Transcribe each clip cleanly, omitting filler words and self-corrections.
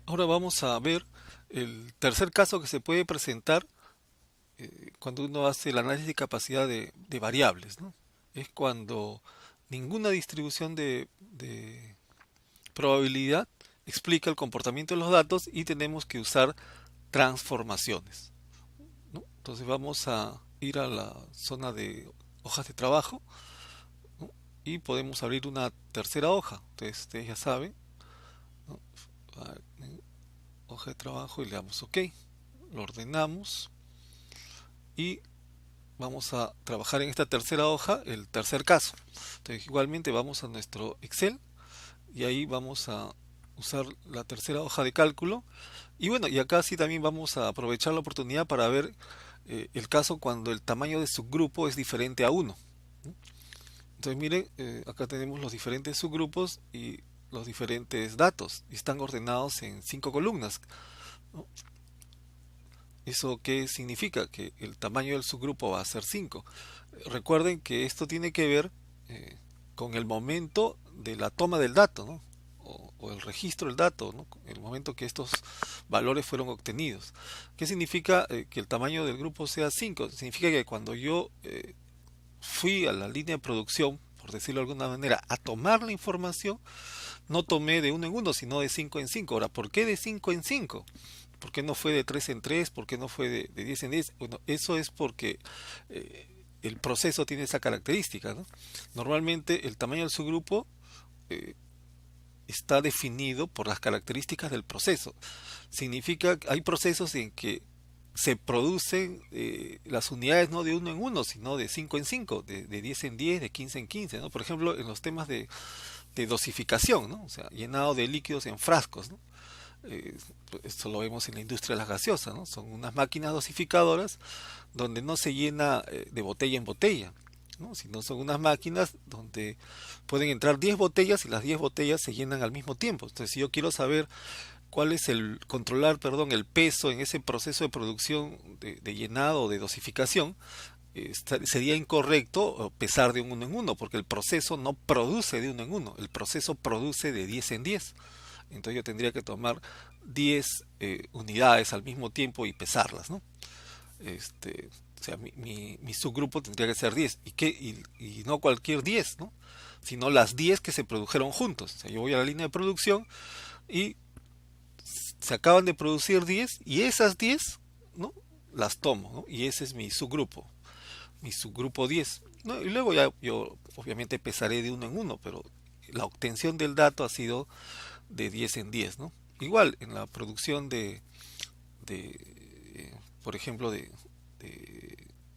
Ahora vamos a ver el tercer caso que se puede presentar cuando uno hace el análisis de capacidad de variables, ¿no? Es cuando ninguna distribución de probabilidad explica el comportamiento de los datos y tenemos que usar transformaciones, ¿no? Entonces vamos a ir a la zona de hojas de trabajo, ¿no? Y podemos abrir una tercera hoja. Entonces ustedes ya saben, ¿no? Hoja de trabajo y le damos OK, lo ordenamos y vamos a trabajar en esta tercera hoja el tercer caso. Entonces igualmente vamos a nuestro Excel y ahí vamos a usar la tercera hoja de cálculo. Y bueno, y acá sí también vamos a aprovechar la oportunidad para ver el caso cuando el tamaño de subgrupo es diferente a uno. Entonces miren, acá tenemos los diferentes subgrupos y los diferentes datos y están ordenados en 5 columnas, ¿no? ¿Eso qué significa? Que el tamaño del subgrupo va a ser 5. Recuerden que esto tiene que ver eh, con el momento de la toma del dato, ¿no? O el registro del dato, ¿no? El momento que estos valores fueron obtenidos. ¿Qué significa que el tamaño del grupo sea 5? Significa que cuando yo fui a la línea de producción, por decirlo de alguna manera, a tomar la información, no tomé de uno en uno, sino de 5 en 5. Ahora, ¿por qué de 5 en 5? ¿Por qué no fue de 3 en 3? ¿Por qué no fue de 10 en 10? Bueno, eso es porque el proceso tiene esa característica, ¿no? Normalmente el tamaño del subgrupo eh, está definido por las características del proceso. Significa que hay procesos en que se producen las unidades no de uno en uno, sino de 5 en 5, de 10 en 10, de 15 en 15, ¿no? Por ejemplo, en los temas de dosificación, ¿no? O sea, llenado de líquidos en frascos, ¿no? Eh, Esto lo vemos en la industria de las gaseosas, ¿no? Son unas máquinas dosificadoras donde no se llena de botella en botella, ¿no? Sino son unas máquinas donde pueden entrar 10 botellas y las 10 botellas se llenan al mismo tiempo. Entonces, si yo quiero saber cuál es controlar, perdón, el peso en ese proceso de producción de llenado o de dosificación, sería incorrecto pesar de uno en uno, porque el proceso no produce de uno en uno, el proceso produce de 10 en 10. Entonces yo tendría que tomar 10 unidades al mismo tiempo y pesarlas, ¿no? O sea, mi subgrupo tendría que ser 10 y no cualquier 10, ¿no? Sino las 10 que se produjeron juntos. O sea, yo voy a la línea de producción y se acaban de producir 10 y esas 10, ¿no? Las tomo, ¿no? Y ese es mi subgrupo 10, ¿no? Y luego ya yo obviamente pesaré de uno en uno, pero la obtención del dato ha sido de 10 en 10, ¿no? Igual en la producción por ejemplo, de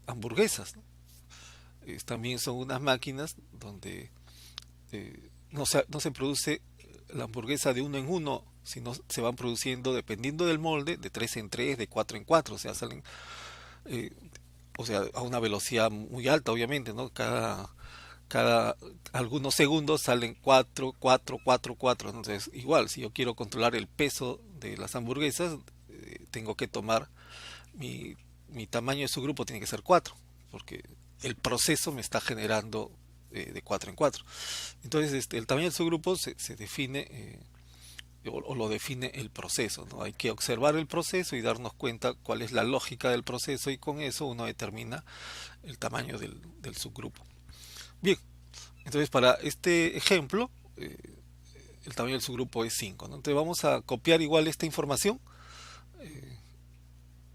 hamburguesas, ¿no? También son unas máquinas donde no se produce la hamburguesa de uno en uno, sino se van produciendo dependiendo del molde, de 3 en 3, de 4 en 4, o sea, salen eh, o sea, a una velocidad muy alta, obviamente, ¿no? Cada algunos segundos salen 4 4 4 4. Entonces, igual, si yo quiero controlar el peso de las hamburguesas, tengo que tomar mi tamaño de su grupo tiene que ser 4 porque el proceso me está generando de 4 en 4. Entonces, el tamaño de su grupo se define o lo define el proceso, ¿no? Hay que observar el proceso y darnos cuenta cuál es la lógica del proceso y con eso uno determina el tamaño del subgrupo. Bien, entonces para este ejemplo, el tamaño del subgrupo es 5, ¿no? Entonces vamos a copiar igual esta información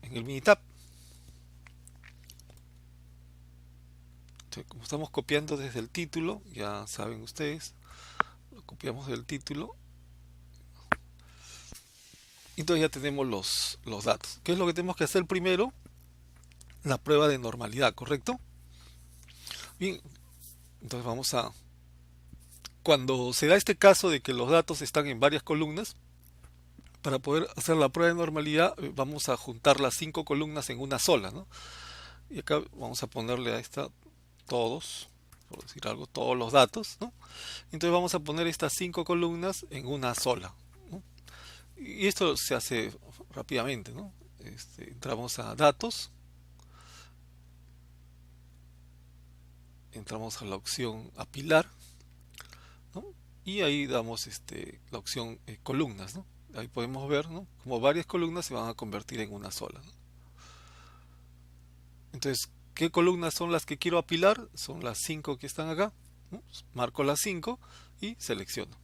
en el Minitab. Entonces, como estamos copiando desde el título, ya saben ustedes, lo copiamos del título. Y entonces ya tenemos los datos. ¿Qué es lo que tenemos que hacer primero? La prueba de normalidad, ¿correcto? Bien, entonces vamos a... Cuando se da este caso de que los datos están en varias columnas, para poder hacer la prueba de normalidad vamos a juntar las 5 columnas en una sola, ¿no? Y acá vamos a ponerle a esta todos, por decir algo, todos los datos, ¿no? Entonces vamos a poner estas 5 columnas en una sola, ¿no? Y esto se hace rápidamente, ¿no? Entramos a datos, entramos a la opción apilar, ¿no? Y ahí damos la opción columnas, ¿no? Ahí podemos ver, ¿no?, como varias columnas se van a convertir en una sola, ¿no? Entonces, ¿qué columnas son las que quiero apilar? Son las 5 que están acá, ¿no? Marco las 5 y selecciono.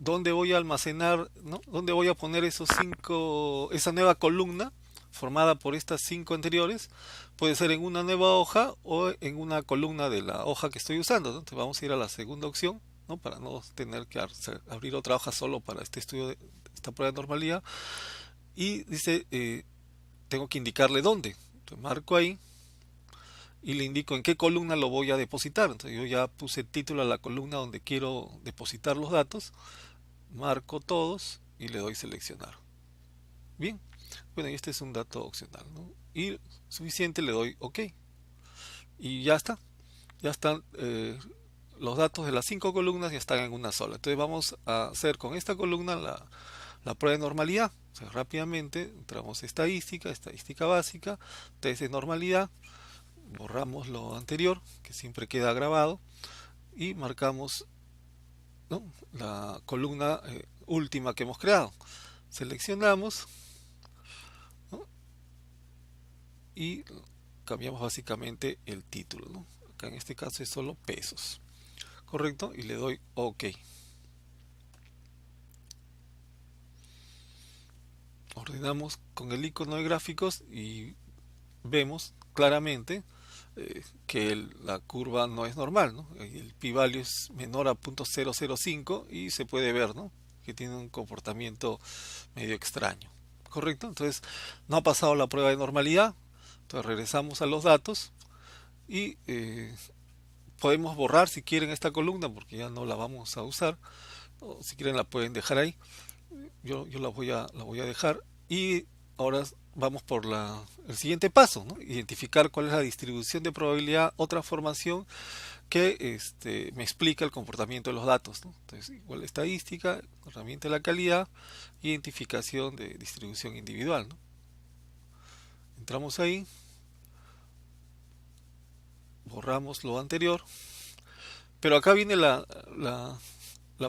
¿Dónde voy a almacenar, ¿no? ¿Dónde voy a poner esa nueva columna formada por estas 5 anteriores? Puede ser en una nueva hoja o en una columna de la hoja que estoy usando, ¿no? Entonces vamos a ir a la segunda opción, ¿no?, para no tener que abrir otra hoja solo para este estudio de esta prueba de normalidad. Y dice, tengo que indicarle dónde. Entonces marco ahí y le indico en qué columna lo voy a depositar. Entonces yo ya puse título a la columna donde quiero depositar los datos, marco todos y le doy seleccionar. Bien, bueno, y este es un dato opcional, ¿no? Y suficiente, le doy OK y ya está. Ya están los datos de las 5 columnas, ya están en una sola. Entonces vamos a hacer con esta columna la prueba de normalidad. O sea, rápidamente entramos a estadística básica, test de normalidad, borramos lo anterior que siempre queda grabado y marcamos, ¿no?, la columna última que hemos creado. Seleccionamos, ¿no?, y cambiamos básicamente el título, ¿no? Acá en este caso es solo pesos, correcto, y le doy OK. Ordenamos con el icono de gráficos y vemos claramente que la curva no es normal, ¿no? El p-value es menor a 0.005 y se puede ver, ¿no?, que tiene un comportamiento medio extraño, correcto. Entonces no ha pasado la prueba de normalidad. Entonces regresamos a los datos y podemos borrar si quieren esta columna porque ya no la vamos a usar, o si quieren la pueden dejar ahí. Yo la voy a dejar y ahora vamos por el siguiente paso, ¿no? Identificar cuál es la distribución de probabilidad o transformación que me explica el comportamiento de los datos, ¿no? Entonces, igual estadística, herramienta de la calidad, identificación de distribución individual, ¿no? Entramos ahí, borramos lo anterior, pero acá viene la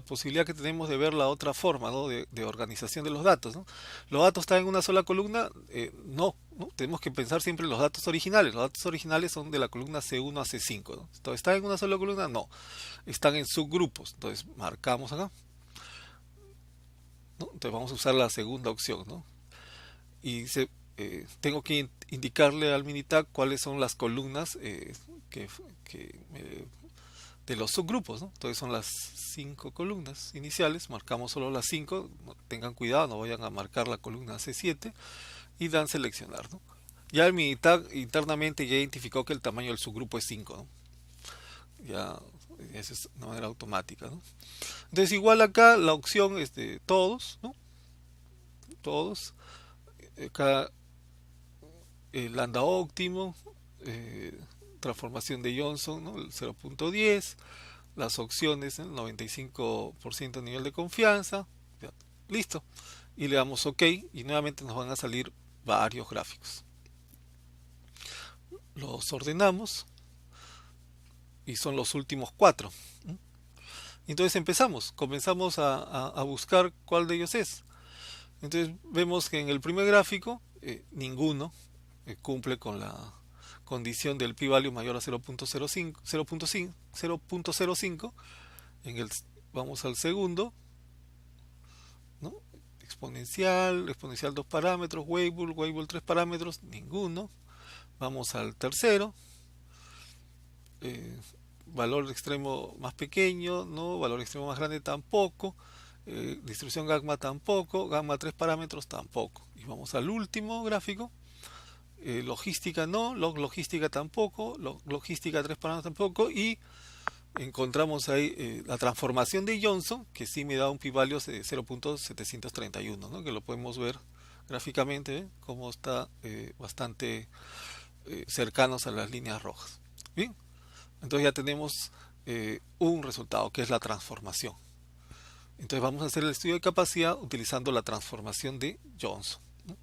posibilidad que tenemos de ver la otra forma, ¿no?, de organización de los datos, ¿no? ¿Los datos están en una sola columna? No, ¿no? Tenemos que pensar siempre en los datos originales. Los datos originales son de la columna C1 a C5, ¿no? Entonces, ¿están en una sola columna? No, están en subgrupos. Entonces marcamos acá, ¿no? Entonces vamos a usar la segunda opción, ¿no? Y tengo que indicarle al Minitab cuáles son las columnas de los subgrupos, ¿no? Entonces son las 5 columnas iniciales, marcamos solo las 5, tengan cuidado, no vayan a marcar la columna C7 y dan seleccionar, ¿no? Ya el Minitab internamente ya identificó que el tamaño del subgrupo es 5, ¿no? Ya eso es de manera automática, ¿no? Entonces igual acá la opción es de todos, ¿no? Todos, acá el lambda óptimo, transformación de Johnson, ¿no?, el 0.10, las opciones, el 95% nivel de confianza, ya, listo, y le damos OK y nuevamente nos van a salir varios gráficos. Los ordenamos y son los últimos 4. Entonces comenzamos a buscar cuál de ellos es. Entonces vemos que en el primer gráfico ninguno cumple con la condición del p-value mayor a 0.05. Vamos al segundo, ¿no? Exponencial 2 parámetros, Weibull 3 parámetros, ninguno. Vamos al tercero, valor extremo más pequeño, ¿no? Valor extremo más grande tampoco, distribución gamma tampoco, gamma 3 parámetros tampoco. Y vamos al último gráfico, logística no, logística tampoco, logística 3 parámetros tampoco, y encontramos ahí la transformación de Johnson, que sí me da un p-value de 0.731, ¿no?, que lo podemos ver gráficamente, como está bastante cercanos a las líneas rojas. Bien, entonces ya tenemos un resultado, que es la transformación. Entonces vamos a hacer el estudio de capacidad utilizando la transformación de Johnson, ¿no?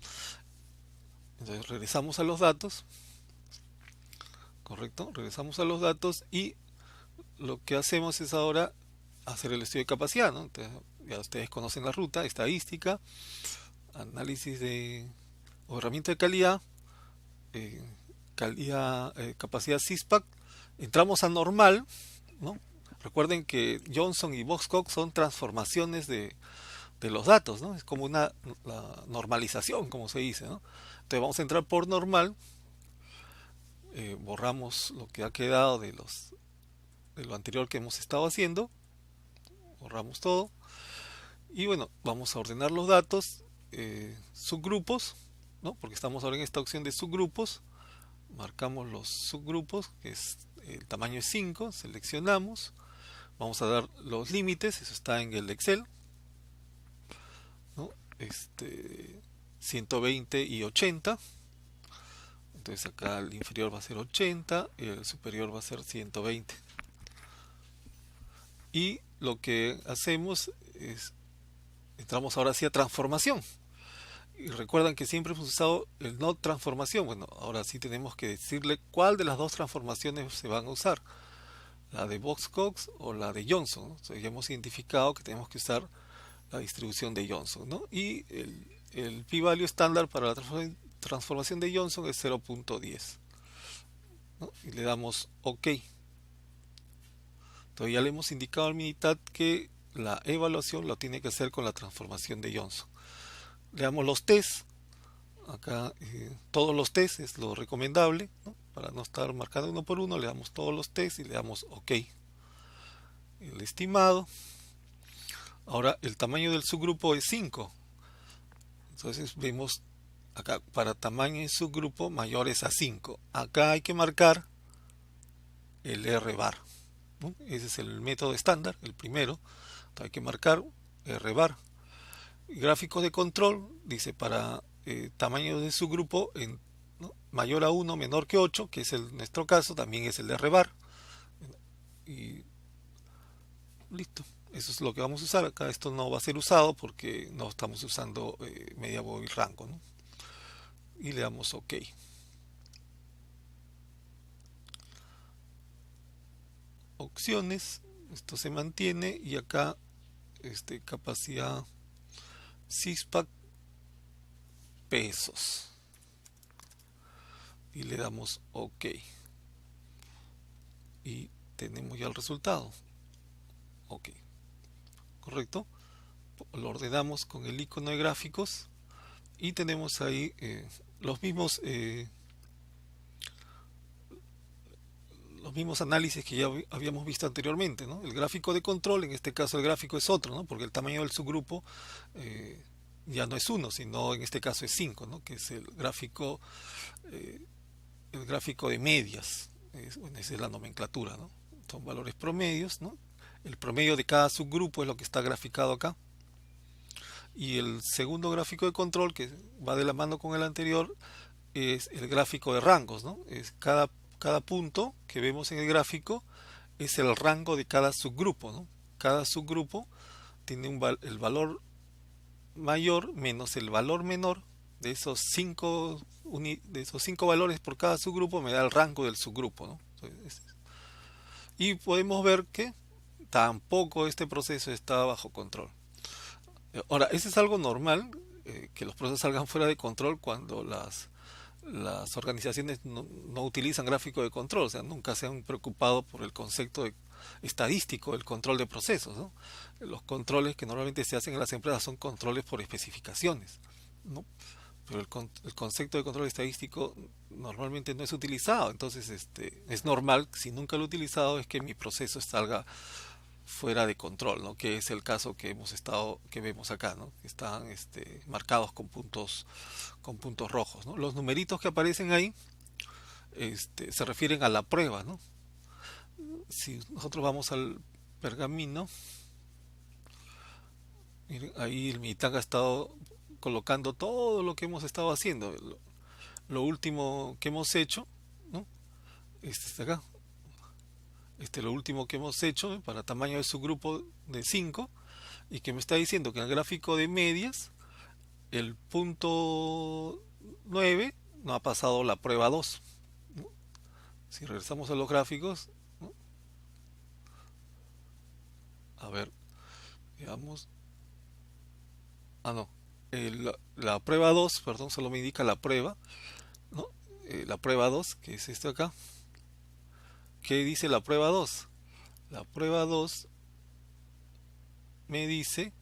Entonces regresamos a los datos, correcto, regresamos a los datos y lo que hacemos es ahora hacer el estudio de capacidad, ¿no? Entonces, ya ustedes conocen la ruta: estadística, análisis de o herramienta de calidad, eh, capacidad CISPAC. Entramos a normal, ¿no? Recuerden que Johnson y Boxcock son transformaciones de los datos, ¿no? Es como la normalización, como se dice, ¿no? Entonces vamos a entrar por normal, borramos lo que ha quedado de lo anterior que hemos estado haciendo, borramos todo y bueno, vamos a ordenar los datos, subgrupos, ¿no? Porque estamos ahora en esta opción de subgrupos. Marcamos los subgrupos, que es el tamaño es 5, seleccionamos, vamos a dar los límites, eso está en el Excel, ¿no? 120 y 80. Entonces acá el inferior va a ser 80 y el superior va a ser 120. Y lo que hacemos es, entramos ahora hacia transformación. Y recuerdan que siempre hemos usado el no transformación. Bueno, ahora sí tenemos que decirle cuál de las dos transformaciones se van a usar: la de Boxcock o la de Johnson, ¿no? Entonces ya hemos identificado que tenemos que usar la distribución de Johnson, ¿no? Y el p-value estándar para la transformación de Johnson es 0.10, ¿no? Y le damos OK. Entonces ya le hemos indicado al Minitab que la evaluación lo tiene que hacer con la transformación de Johnson. Le damos los tests. Acá todos los tests es lo recomendable, ¿no? Para no estar marcando uno por uno, le damos todos los tests y le damos OK. El estimado. Ahora el tamaño del subgrupo es 5. Entonces vemos acá, para tamaño y subgrupo mayores a 5. Acá hay que marcar el R-bar, ¿no? Ese es el método estándar, el primero. Entonces hay que marcar R-bar. Gráfico de control dice para tamaño de subgrupo ¿no? mayor a 1, menor que 8, que es nuestro caso, también es el de R-bar. Y listo. Eso es lo que vamos a usar. Acá esto no va a ser usado porque no estamos usando media móvil rango, ¿no? Y le damos OK. Opciones, esto se mantiene y acá capacidad CISPAC pesos y le damos OK y tenemos ya el resultado. OK, correcto. Lo ordenamos con el icono de gráficos y tenemos ahí los mismos análisis que ya habíamos visto anteriormente, ¿no? El gráfico de control, en este caso el gráfico es otro, ¿no? Porque el tamaño del subgrupo ya no es 1, sino en este caso es 5, ¿no? Que es el gráfico de medias. Bueno, esa es la nomenclatura, ¿no? Son valores promedios, ¿no? El promedio de cada subgrupo es lo que está graficado acá. Y el segundo gráfico de control, que va de la mano con el anterior, es el gráfico de rangos, ¿no? Es cada punto que vemos en el gráfico es el rango de cada subgrupo, ¿no? Cada subgrupo tiene el valor mayor menos el valor menor de esos cinco valores por cada subgrupo, me da el rango del subgrupo, ¿no? Y podemos ver que tampoco este proceso está bajo control. Ahora, ese es algo normal, que los procesos salgan fuera de control cuando las organizaciones no utilizan gráfico de control, o sea, nunca se han preocupado por el concepto estadístico del control de procesos, ¿no? Los controles que normalmente se hacen en las empresas son controles por especificaciones, ¿no? Pero el concepto de control estadístico normalmente no es utilizado, entonces es normal, si nunca lo he utilizado, es que mi proceso salga fuera de control, ¿no? Que es el caso que vemos acá, ¿no? Que están marcados con puntos rojos, ¿no? Los numeritos que aparecen ahí se refieren a la prueba, ¿no? Si nosotros vamos al pergamino, miren, ahí el Minitab ha estado colocando todo lo que hemos estado haciendo, lo último que hemos hecho, ¿no? Está acá. Lo último que hemos hecho, para tamaño de subgrupo de 5, y que me está diciendo que en el gráfico de medias el punto 9 no ha pasado la prueba 2, ¿no? Si regresamos a los gráficos, ¿no? A ver, veamos. Ah, no. La prueba 2, perdón, solo me indica la prueba, ¿no? La prueba 2, que es esto acá. ¿Qué dice la prueba 2? La prueba 2 me dice,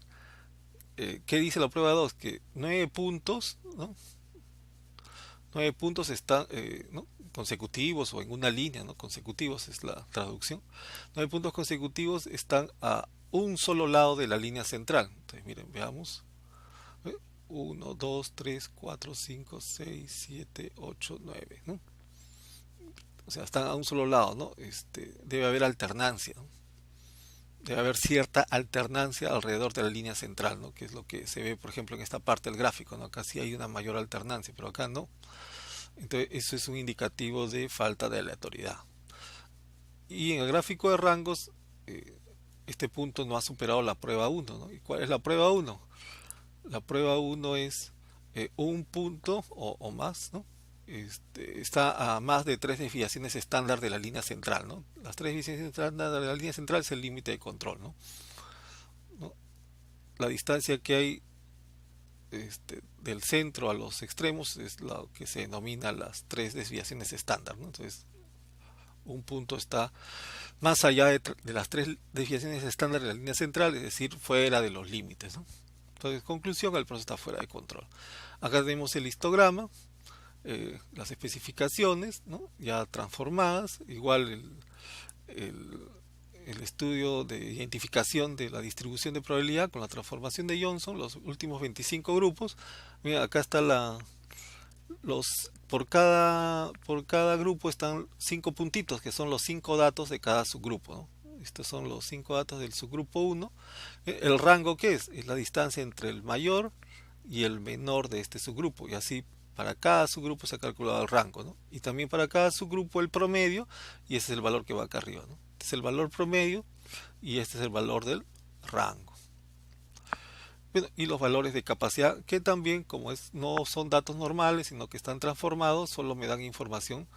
¿qué dice la prueba 2? Que 9 puntos, ¿no? 9 puntos están, ¿no? Consecutivos o en una línea, ¿no? Consecutivos es la traducción. 9 puntos consecutivos están a un solo lado de la línea central. Entonces, miren, veamos. 1, 2, 3, 4, 5, 6, 7, 8, 9, ¿no? O sea, están a un solo lado, ¿no? Debe haber alternancia, ¿no? Debe haber cierta alternancia alrededor de la línea central, ¿no? Que es lo que se ve, por ejemplo, en esta parte del gráfico, ¿no? Acá sí hay una mayor alternancia, pero acá no. Entonces, eso es un indicativo de falta de aleatoriedad. Y en el gráfico de rangos, eh, este punto no ha superado la prueba 1, ¿no? ¿Y cuál es la prueba 1? La prueba 1 es un punto o más, ¿no? Está a más de 3 desviaciones estándar de la línea central, ¿no? Las 3 desviaciones estándar de la línea central es el límite de control, ¿no? ¿No? La distancia que hay del centro a los extremos es lo que se denomina las 3 desviaciones estándar, ¿no? Entonces, un punto está más allá de las 3 desviaciones estándar de la línea central, es decir, fuera de los límites, ¿no? Entonces, conclusión, el proceso está fuera de control. Acá tenemos el histograma, las especificaciones, ¿no? Ya transformadas, igual el, el estudio de identificación de la distribución de probabilidad con la transformación de Johnson, los últimos 25 grupos. Mira, acá está por cada grupo están 5 puntitos, que son los 5 datos de cada subgrupo, ¿no? Estos son los 5 datos del subgrupo 1. El rango, ¿qué es? Es la distancia entre el mayor y el menor de este subgrupo. Y así para cada subgrupo se ha calculado el rango, ¿no? Y también para cada subgrupo el promedio, y ese es el valor que va acá arriba, ¿no? Este es el valor promedio y este es el valor del rango. Bueno, y los valores de capacidad, que también, como no son datos normales, sino que están transformados, solo me dan información,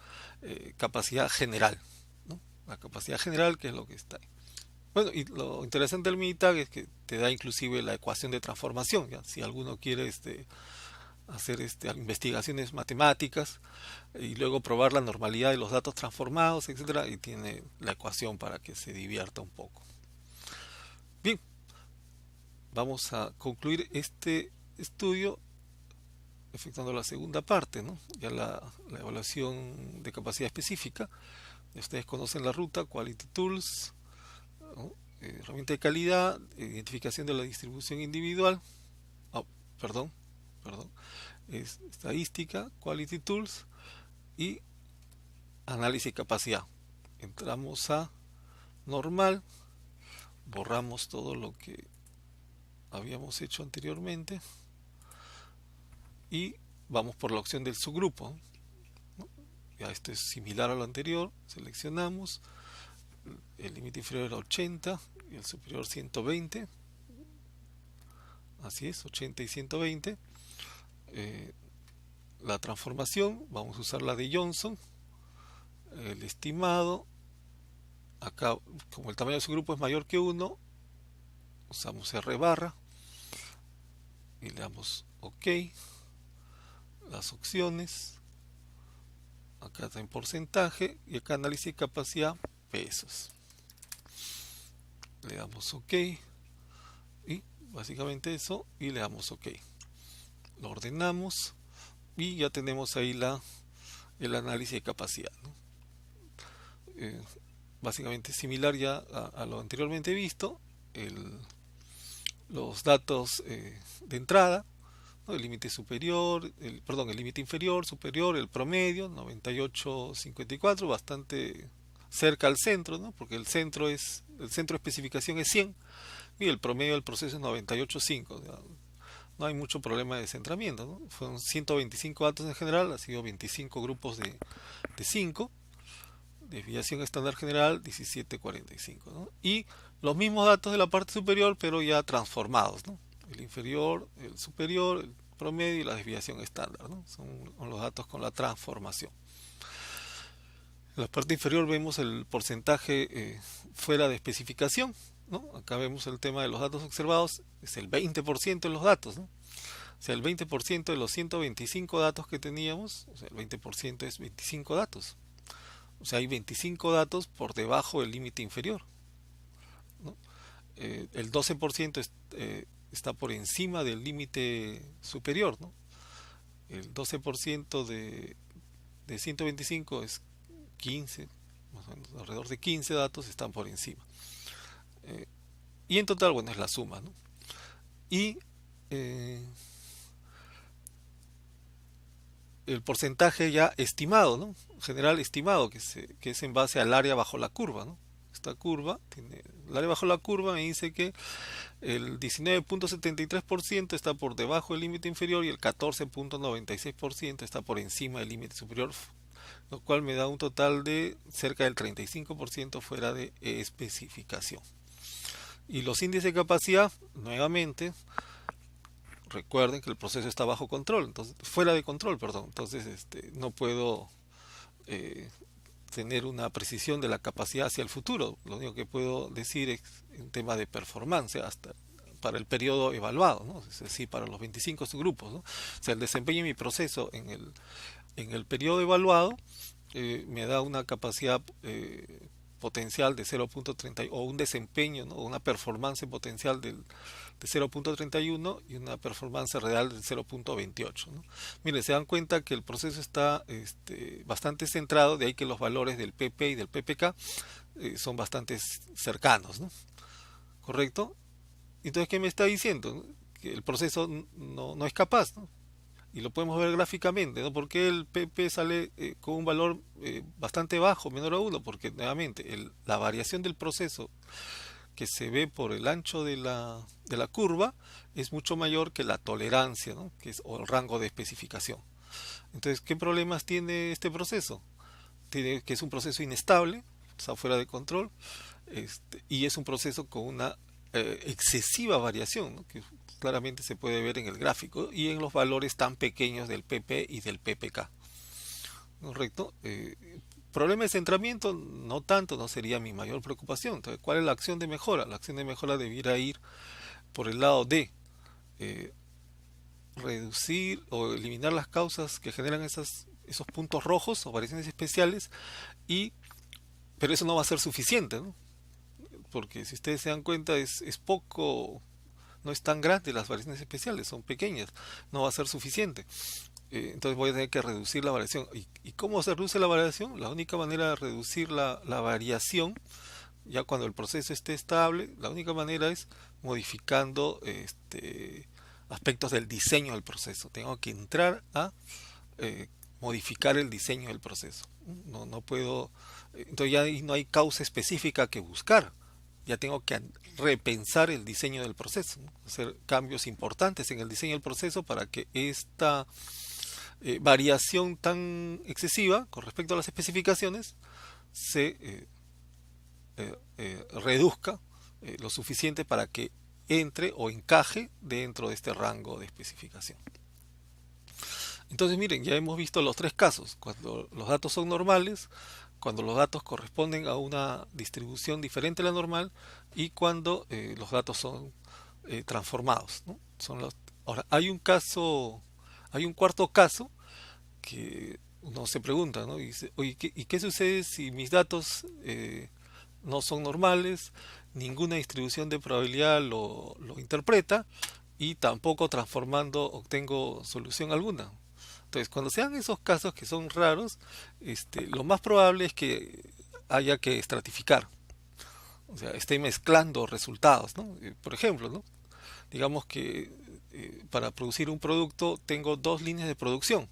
capacidad general, ¿no? La capacidad general, que es lo que está ahí. Bueno, y lo interesante del Minitab es que te da inclusive la ecuación de transformación, ¿ya? Si alguno quiere hacer investigaciones matemáticas y luego probar la normalidad de los datos transformados, etcétera, y tiene la ecuación para que se divierta un poco. Bien, vamos a concluir este estudio efectuando la segunda parte, ¿no? Ya la evaluación de capacidad específica. Ustedes conocen la ruta, Quality Tools, ¿no? Herramienta de calidad, identificación de la distribución individual, oh, perdón, es estadística, Quality Tools y análisis de capacidad. Entramos a normal, borramos todo lo que habíamos hecho anteriormente y vamos por la opción del subgrupo, ¿no? Ya esto es similar a lo anterior, seleccionamos, el límite inferior era 80 y el superior 120, así es, 80 y 120. La transformación, vamos a usar la de Johnson, el estimado, acá como el tamaño de su grupo es mayor que 1, usamos R barra y le damos OK. Las opciones, acá está en porcentaje y acá análisis de capacidad, pesos. Le damos OK y básicamente eso, y le damos OK. Lo ordenamos y ya tenemos ahí el análisis de capacidad, ¿no? Básicamente similar ya a lo anteriormente visto, los datos de entrada, ¿no? El límite superior, el límite inferior, superior, el promedio, 98,54, bastante cerca al centro, ¿no? Porque el centro de especificación es 100 y el promedio del proceso es 98,5. No hay mucho problema de centramiento, ¿no? Fueron 125 datos en general, ha sido 25 grupos de 5. Desviación estándar general 17,45, ¿no? Y los mismos datos de la parte superior, pero ya transformados, ¿no? El inferior, el superior, el promedio y la desviación estándar, ¿no? Son los datos con la transformación. En la parte inferior vemos el porcentaje fuera de especificación, ¿no? Acá vemos el tema de los datos observados, es el 20% de los datos, ¿no? O sea, el 20% de los 125 datos que teníamos, o sea, el 20% es 25 datos. O sea, hay 25 datos por debajo del límite inferior, ¿no? El 12% está por encima del límite superior, ¿no? El 12% de 125 es 15, más o menos, alrededor de 15 datos están por encima. Eh, y en total, bueno, es la suma, ¿no? Y eh, el porcentaje ya estimado, ¿no? General estimado, que es en base al área bajo la curva, ¿no? Esta curva, el área bajo la curva me dice que el 19.73% está por debajo del límite inferior y el 14.96% está por encima del límite superior, lo cual me da un total de cerca del 35% fuera de especificación. Y los índices de capacidad, nuevamente, recuerden que el proceso está bajo control, entonces fuera de control, perdón. Entonces, no puedo eh, tener una precisión de la capacidad hacia el futuro. Lo único que puedo decir es un tema de performance hasta para el periodo evaluado, ¿no? Es decir, para los 25 subgrupos, ¿no? O sea, el desempeño de mi proceso en el periodo evaluado me da una capacidad potencial de 0.30 o un desempeño, ¿no? Una performance potencial de 0.31 y una performance real de 0.28, ¿no? Miren, se dan cuenta que el proceso está bastante centrado, de ahí que los valores del PP y del PPK son bastante cercanos, ¿no? ¿Correcto? Entonces, ¿qué me está diciendo? Que el proceso no es capaz, ¿no? Y lo podemos ver gráficamente, ¿no? Porque el PP sale con un valor bastante bajo, menor a 1, porque nuevamente la variación del proceso que se ve por el ancho de la curva es mucho mayor que la tolerancia, ¿no? O el rango de especificación. Entonces, ¿qué problemas tiene este proceso? Tiene que es un proceso inestable, está fuera de control, y es un proceso con una excesiva variación, ¿no? Que claramente se puede ver en el gráfico y en los valores tan pequeños del PP y del PPK. ¿Correcto? Problema de centramiento, no tanto, no sería mi mayor preocupación. Entonces, ¿cuál es la acción de mejora? La acción de mejora debiera ir por el lado de eh, reducir o eliminar las causas que generan esos puntos rojos o variaciones especiales, pero eso no va a ser suficiente, ¿no? Porque si ustedes se dan cuenta es poco, no es tan grande las variaciones especiales, son pequeñas, no va a ser suficiente. Entonces voy a tener que reducir la variación. ¿Y cómo se reduce la variación? La única manera de reducir la variación, ya cuando el proceso esté estable, la única manera es modificando aspectos del diseño del proceso. Tengo que entrar a modificar el diseño del proceso. No puedo, entonces ya no hay causa específica que buscar. Ya tengo que repensar el diseño del proceso, ¿no? Hacer cambios importantes en el diseño del proceso para que esta variación tan excesiva con respecto a las especificaciones se reduzca lo suficiente para que entre o encaje dentro de este rango de especificación. Entonces miren, ya hemos visto los tres casos: cuando los datos son normales, cuando los datos corresponden a una distribución diferente a la normal y cuando los datos son transformados, ¿no? Ahora, hay un cuarto caso que uno se pregunta, ¿no? Y dice, oye, ¿y qué sucede si mis datos no son normales, ninguna distribución de probabilidad lo interpreta y tampoco transformando obtengo solución alguna? Entonces, cuando se dan esos casos que son raros, lo más probable es que haya que estratificar, o sea, esté mezclando resultados, ¿no? Por ejemplo, ¿no? Digamos que para producir un producto tengo dos líneas de producción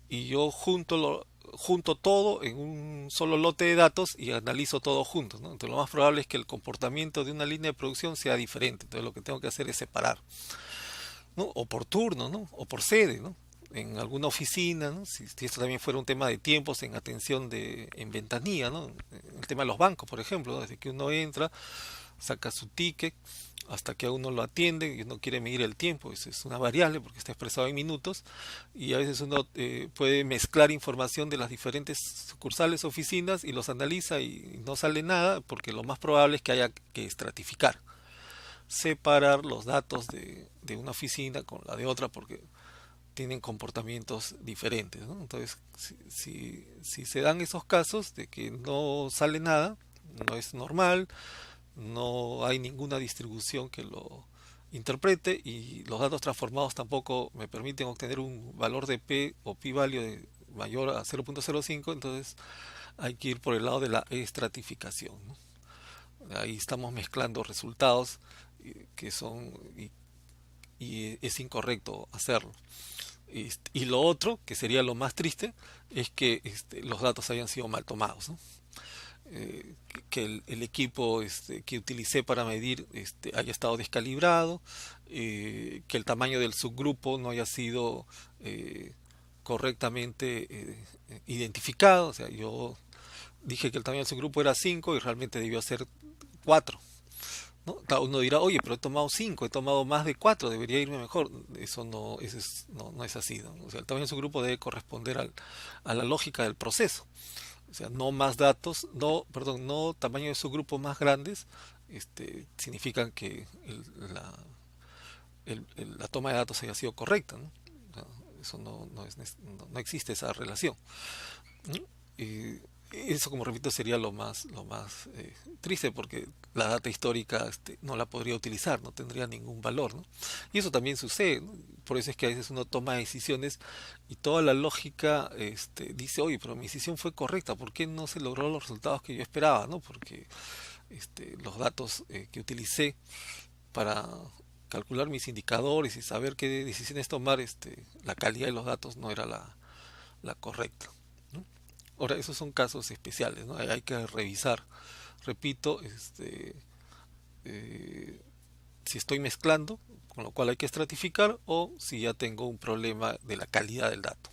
y yo junto todo en un solo lote de datos y analizo todo junto, ¿no? Entonces lo más probable es que el comportamiento de una línea de producción sea diferente. Entonces lo que tengo que hacer es separar, ¿no? O por turno, ¿no? O por sede, ¿no? En alguna oficina, ¿no? Si esto también fuera un tema de tiempos en atención en ventanilla, ¿no? El tema de los bancos, por ejemplo, ¿no? Desde que uno entra, saca su ticket hasta que a uno lo atiende y uno quiere medir el tiempo. Eso es una variable porque está expresado en minutos, y a veces uno puede mezclar información de las diferentes sucursales, oficinas, y los analiza y no sale nada, porque lo más probable es que haya que estratificar, separar los datos de una oficina con la de otra, porque tienen comportamientos diferentes, ¿no? Entonces, si se dan esos casos de que no sale nada, no es normal, no hay ninguna distribución que lo interprete, y los datos transformados tampoco me permiten obtener un valor de P o P-value mayor a 0.05, entonces hay que ir por el lado de la estratificación, ¿no? Ahí estamos mezclando resultados que son, y es incorrecto hacerlo. Y lo otro, que sería lo más triste, es que los datos hayan sido mal tomados, ¿no? Que el equipo que utilicé para medir haya estado descalibrado, que el tamaño del subgrupo no haya sido correctamente identificado. O sea, yo dije que el tamaño del subgrupo era 5 y realmente debió ser 4, ¿no? Uno dirá, oye, pero he tomado 5, he tomado más de 4, debería irme mejor. Eso no, no es así, ¿no? O sea, el tamaño de su grupo debe corresponder a la lógica del proceso. O sea, no más datos, no, perdón, no tamaño de su grupo más grandes, significan que la toma de datos haya sido correcta, ¿no? O sea, eso no existe esa relación, ¿no? Y eso, como repito, sería lo más triste, porque la data histórica no la podría utilizar, no tendría ningún valor, ¿no? Y eso también sucede, ¿no? Por eso es que a veces uno toma decisiones y toda la lógica dice, oye, pero mi decisión fue correcta, ¿por qué no se logró los resultados que yo esperaba, ¿no? Porque los datos que utilicé para calcular mis indicadores y saber qué decisiones tomar, la calidad de los datos no era la correcta, ¿no? Ahora, esos son casos especiales, ¿no? Hay que revisar, repito, eh, si estoy mezclando, con lo cual hay que estratificar, o si ya tengo un problema de la calidad del dato.